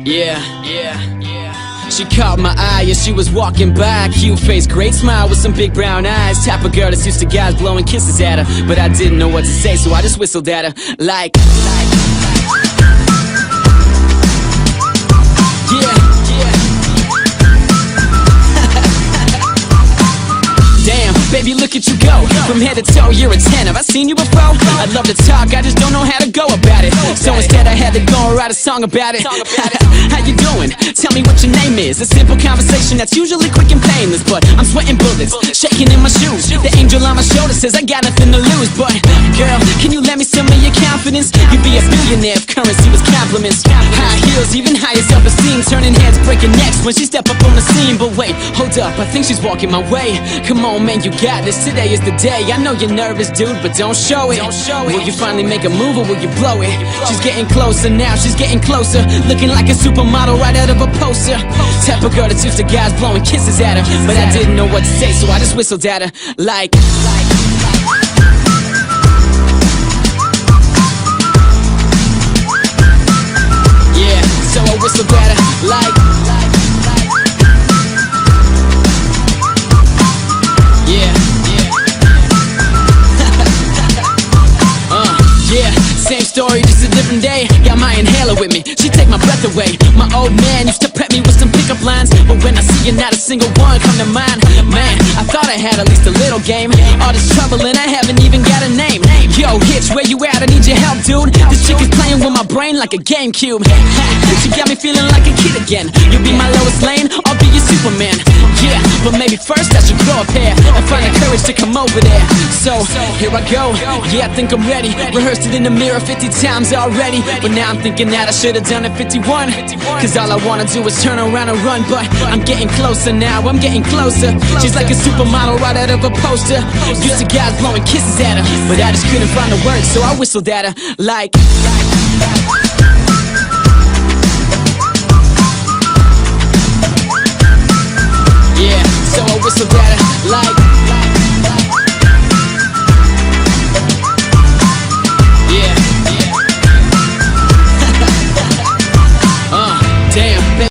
Yeah. She caught my eye as she was walking by. Cute face, great smile with some big brown eyes. Type of girl that's used to guys blowing kisses at her, but I didn't know what to say, so I just whistled at her like yeah. Damn, baby, look at you go. From head to toe, you're a 10. Have I seen you before? I'd love to talk, I just don't know how to go about it. So instead I had to go and write a song about it. How you doing? Tell me what your name is. A simple conversation that's usually quick and painless, but I'm sweating bullets, shaking in my shoes. The angel on my shoulder says I got nothing to lose. But girl, can you let me some of your confidence? You'd be a billionaire if currency was compliments. High heels, even higher self-esteem, turning heads, breaking necks when she step up on the scene. But wait, hold up, I think she's walking my way. Come on, man, you got this. Today is the day. I know you're nervous, dude, but don't show it. Will you finally make a move or will you blow it? She's getting closer now, she's getting closer, looking like a supermodel right out of a poster. Type of girl that's used to guys blowing kisses at her, but I didn't know what to say, so I just whistled at her like yeah, so I whistled at her like yeah. Same story, just a different day. Got my inhaler with me, she take my breath away. My old man used to prep me with some pickup lines, but when I see you, not a single one come to mind. Man, I thought I had at least a little game. All this trouble and I haven't even got a name. Yo, Hitch, where you at? I need your help, dude. This chick is playing with my brain like a GameCube. She got me feeling like a kid again. You'll be my Lois Lane, I'll be your Superman. Yeah, but maybe first I should grow up here and find the courage to come over there. So, here I go, yeah, I think I'm ready. Rehearsed it in the mirror 50 times already, but now I'm thinking that I should've done it 51. Cause all I wanna do is turn around and run, but I'm getting closer now, I'm getting closer. She's like a supermodel right out of a poster. Used to guys blowing kisses at her, but I just couldn't find the words, so I whistled at her like